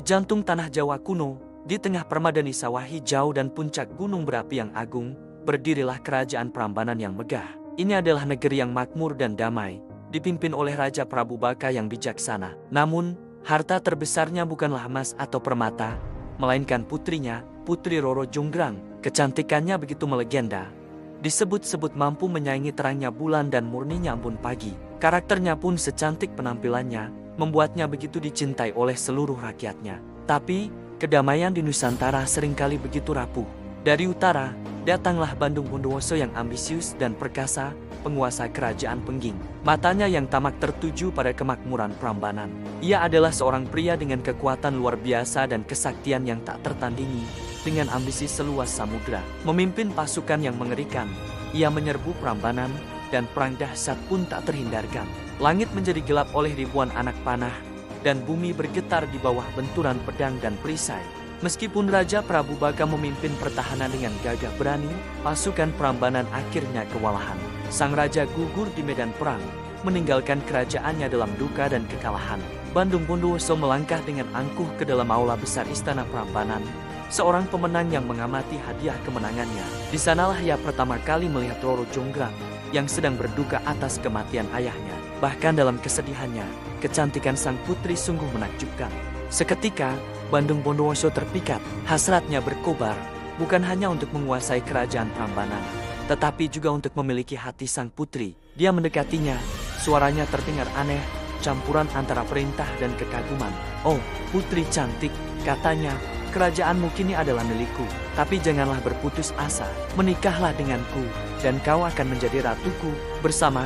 jantung tanah Jawa kuno, di tengah permadani sawah hijau dan puncak gunung berapi yang agung, berdirilah kerajaan Prambanan yang megah. Ini adalah negeri yang makmur dan damai, dipimpin oleh Raja Prabu Baka yang bijaksana. Namun, harta terbesarnya bukanlah emas atau permata, melainkan putrinya, Putri Roro Jonggrang. Kecantikannya begitu melegenda, disebut-sebut mampu menyaingi terangnya bulan dan murninya embun pagi. Karakternya pun secantik penampilannya, membuatnya begitu dicintai oleh seluruh rakyatnya. Tapi, kedamaian di Nusantara seringkali begitu rapuh. Dari utara, datanglah Bandung Bondowoso yang ambisius dan perkasa, penguasa kerajaan Pengging. Matanya yang tamak tertuju pada kemakmuran Prambanan. Ia adalah seorang pria dengan kekuatan luar biasa dan kesaktian yang tak tertandingi. Dengan ambisi seluas samudra, memimpin pasukan yang mengerikan, ia menyerbu Prambanan, dan perang dahsyat pun tak terhindarkan. Langit menjadi gelap oleh ribuan anak panah, dan bumi bergetar di bawah benturan pedang dan perisai. Meskipun Raja Prabu Baka memimpin pertahanan dengan gagah berani, pasukan Prambanan akhirnya kewalahan. Sang raja gugur di medan perang, meninggalkan kerajaannya dalam duka dan kekalahan. Bandung Bondowoso melangkah dengan angkuh ke dalam aula besar istana Prambanan. Seorang pemenang yang mengamati hadiah kemenangannya. Di sanalah ia pertama kali melihat Roro Jonggrang yang sedang berduka atas kematian ayahnya. Bahkan dalam kesedihannya, kecantikan sang putri sungguh menakjubkan. Seketika, Bandung Bondowoso terpikat. Hasratnya berkobar, bukan hanya untuk menguasai kerajaan Prambanan, tetapi juga untuk memiliki hati sang putri. Dia mendekatinya, suaranya terdengar aneh, campuran antara perintah dan kekaguman. "Oh, putri cantik," katanya, "kerajaanmu kini adalah milikku. Tapi janganlah berputus asa. Menikahlah denganku, dan kau akan menjadi ratuku. Bersama,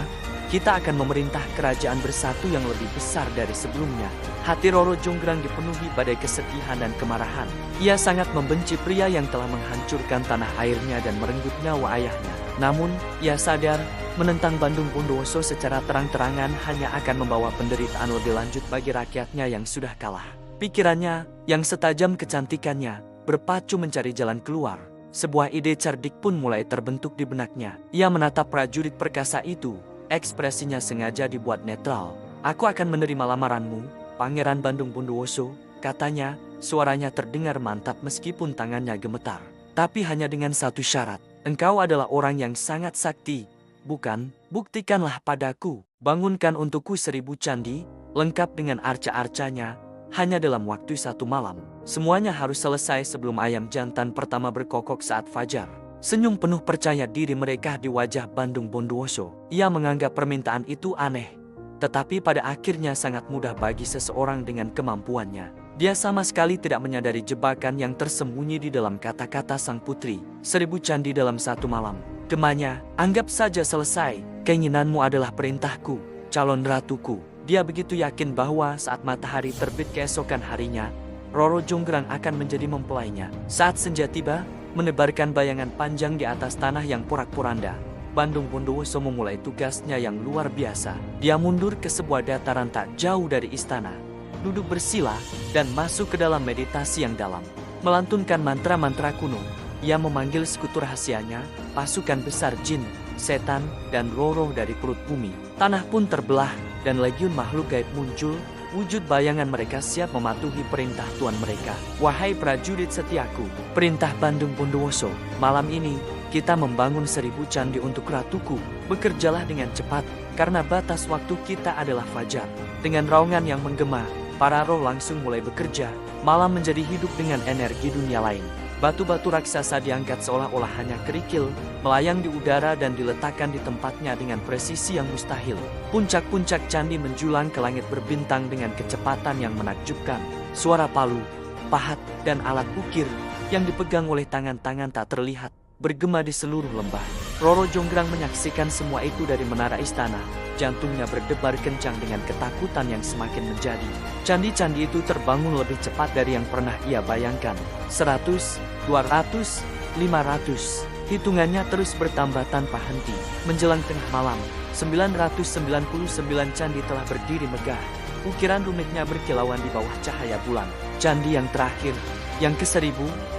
kita akan memerintah kerajaan bersatu yang lebih besar dari sebelumnya." Hati Roro Jonggrang dipenuhi badai kesedihan dan kemarahan. Ia sangat membenci pria yang telah menghancurkan tanah airnya dan merenggut nyawa ayahnya. Namun, ia sadar, menentang Bandung Bondowoso secara terang-terangan hanya akan membawa penderitaan lebih lanjut bagi rakyatnya yang sudah kalah. Pikirannya, yang setajam kecantikannya, berpacu mencari jalan keluar. Sebuah ide cerdik pun mulai terbentuk di benaknya. Ia menatap prajurit perkasa itu, ekspresinya sengaja dibuat netral. "Aku akan menerima lamaranmu, Pangeran Bandung Bondowoso," katanya, suaranya terdengar mantap meskipun tangannya gemetar. "Tapi hanya dengan satu syarat. Engkau adalah orang yang sangat sakti, bukan? Buktikanlah padaku. Bangunkan untukku 1000 candi, lengkap dengan arca-arcanya, hanya dalam waktu 1 malam. Semuanya harus selesai sebelum ayam jantan pertama berkokok saat fajar." Senyum penuh percaya diri mereka di wajah Bandung Bondowoso. Ia menganggap permintaan itu aneh, tetapi pada akhirnya sangat mudah bagi seseorang dengan kemampuannya. Dia sama sekali tidak menyadari jebakan yang tersembunyi di dalam kata-kata sang putri. 1000 candi dalam 1 malam. Gemanya, "Anggap saja selesai. Keinginanmu adalah perintahku, calon ratuku." Dia begitu yakin bahwa saat matahari terbit keesokan harinya, Roro Jonggrang akan menjadi mempelainya. Saat senja tiba, menebarkan bayangan panjang di atas tanah yang porak-poranda, Bandung Bondowoso memulai tugasnya yang luar biasa. Dia mundur ke sebuah dataran tak jauh dari istana, duduk bersila, dan masuk ke dalam meditasi yang dalam. Melantunkan mantra-mantra kuno, ia memanggil sekutu rahasianya, pasukan besar jin, setan, dan roh-roh dari perut bumi. Tanah pun terbelah, dan legiun makhluk gaib muncul. Wujud bayangan mereka siap mematuhi perintah tuan mereka. "Wahai prajurit setiaku, perintah Bandung Bondowoso, malam ini kita membangun 1000 candi untuk ratuku. Bekerjalah dengan cepat, karena batas waktu kita adalah fajar." Dengan raungan yang menggema, para roh langsung mulai bekerja. Malam menjadi hidup dengan energi dunia lain. Batu-batu raksasa diangkat seolah-olah hanya kerikil, melayang di udara dan diletakkan di tempatnya dengan presisi yang mustahil. Puncak-puncak candi menjulang ke langit berbintang dengan kecepatan yang menakjubkan. Suara palu, pahat, dan alat ukir yang dipegang oleh tangan-tangan tak terlihat bergema di seluruh lembah. Roro Jonggrang menyaksikan semua itu dari menara istana. Jantungnya berdebar kencang dengan ketakutan yang semakin menjadi. Candi-candi itu terbangun lebih cepat dari yang pernah ia bayangkan. 100, 200, 500. Hitungannya terus bertambah tanpa henti. Menjelang tengah malam, 999 candi telah berdiri megah. Ukiran rumitnya berkilauan di bawah cahaya bulan. Candi yang terakhir, yang ke-1000,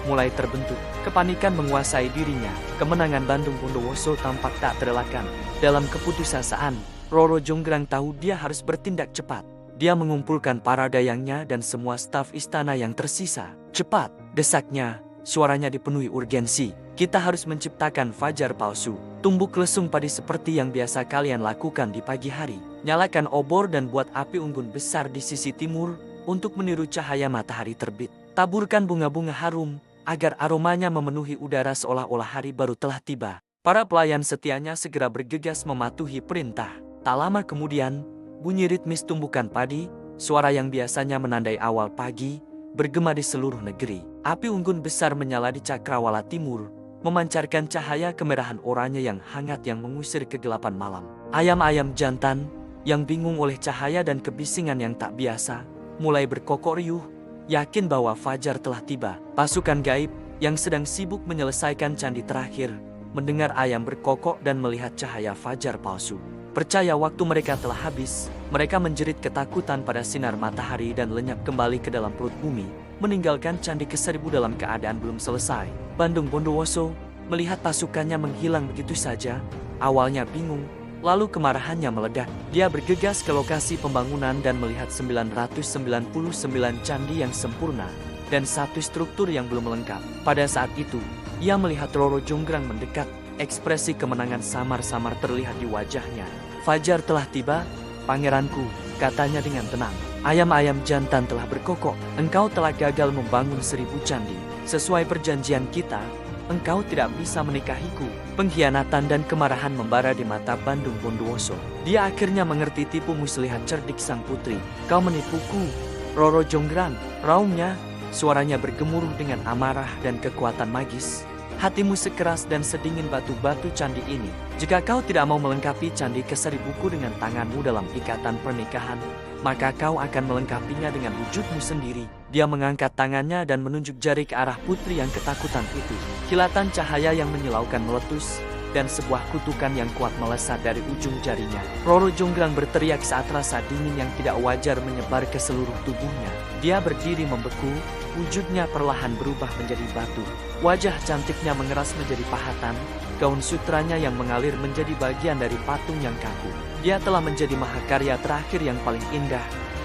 mulai terbentuk. Kepanikan menguasai dirinya. Kemenangan Bandung Bondowoso tampak tak terelakkan. Dalam keputusasaan, Roro Jonggrang tahu dia harus bertindak cepat. Dia mengumpulkan para dayangnya dan semua staf istana yang tersisa. "Cepat!" desaknya. Suaranya dipenuhi urgensi. "Kita harus menciptakan fajar palsu. Tumbuk lesung padi seperti yang biasa kalian lakukan di pagi hari. Nyalakan obor dan buat api unggun besar di sisi timur untuk meniru cahaya matahari terbit. Taburkan bunga-bunga harum agar aromanya memenuhi udara seolah-olah hari baru telah tiba." Para pelayan setianya segera bergegas mematuhi perintah. Tak lama kemudian, bunyi ritmis tumbukan padi, suara yang biasanya menandai awal pagi, bergema di seluruh negeri. Api unggun besar menyala di cakrawala timur, memancarkan cahaya kemerahan oranye yang hangat yang mengusir kegelapan malam. Ayam-ayam jantan, yang bingung oleh cahaya dan kebisingan yang tak biasa, mulai berkokok riuh, yakin bahwa fajar telah tiba. Pasukan gaib, yang sedang sibuk menyelesaikan candi terakhir, mendengar ayam berkokok dan melihat cahaya fajar palsu. Percaya waktu mereka telah habis, mereka menjerit ketakutan pada sinar matahari dan lenyap kembali ke dalam perut bumi, meninggalkan Candi Ke-1000 dalam keadaan belum selesai. Bandung Bondowoso melihat pasukannya menghilang begitu saja, awalnya bingung, lalu kemarahannya meledak. Dia bergegas ke lokasi pembangunan dan melihat 999 candi yang sempurna, dan satu struktur yang belum lengkap. Pada saat itu, ia melihat Roro Jonggrang mendekat, ekspresi kemenangan samar-samar terlihat di wajahnya. "Fajar telah tiba, pangeranku," katanya dengan tenang. "Ayam-ayam jantan telah berkokok. Engkau telah gagal membangun 1000 candi. Sesuai perjanjian kita, engkau tidak bisa menikahiku." Pengkhianatan dan kemarahan membara di mata Bandung Bondowoso. Dia akhirnya mengerti tipu muslihat cerdik sang putri. "Kau menipuku, Roro Jonggrang," raungnya. Suaranya bergemuruh dengan amarah dan kekuatan magis. "Hatimu sekeras dan sedingin batu-batu candi ini. Jika kau tidak mau melengkapi Candi Ke-1000 dengan tanganmu dalam ikatan pernikahan, maka kau akan melengkapinya dengan wujudmu sendiri." Dia mengangkat tangannya dan menunjuk jari ke arah putri yang ketakutan itu. Kilatan cahaya yang menyilaukan meletus, dan sebuah kutukan yang kuat melesat dari ujung jarinya. Roro Jonggrang berteriak saat rasa dingin yang tidak wajar menyebar ke seluruh tubuhnya. Dia berdiri membeku, wujudnya perlahan berubah menjadi batu. Wajah cantiknya mengeras menjadi pahatan, gaun sutranya yang mengalir menjadi bagian dari patung yang kaku. Dia telah menjadi mahakarya terakhir yang paling indah,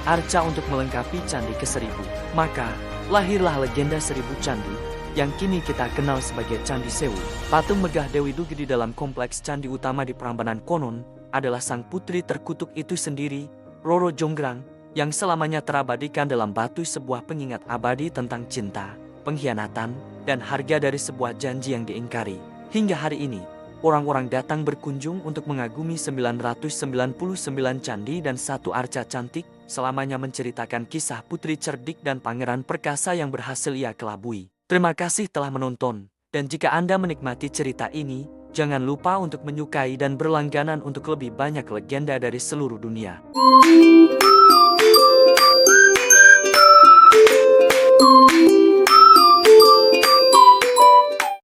arca untuk melengkapi Candi Ke-1000. Maka, lahirlah legenda 1000 candi, yang kini kita kenal sebagai Candi Sewu. Patung megah Dewi Dugi di dalam kompleks candi utama di Prambanan konon adalah sang putri terkutuk itu sendiri, Roro Jonggrang, yang selamanya terabadikan dalam batu sebuah pengingat abadi tentang cinta, pengkhianatan, dan harga dari sebuah janji yang diingkari. Hingga hari ini, orang-orang datang berkunjung untuk mengagumi 999 candi dan satu arca cantik, selamanya menceritakan kisah putri cerdik dan pangeran perkasa yang berhasil ia kelabui. Terima kasih telah menonton, dan jika Anda menikmati cerita ini, jangan lupa untuk menyukai dan berlangganan untuk lebih banyak legenda dari seluruh dunia.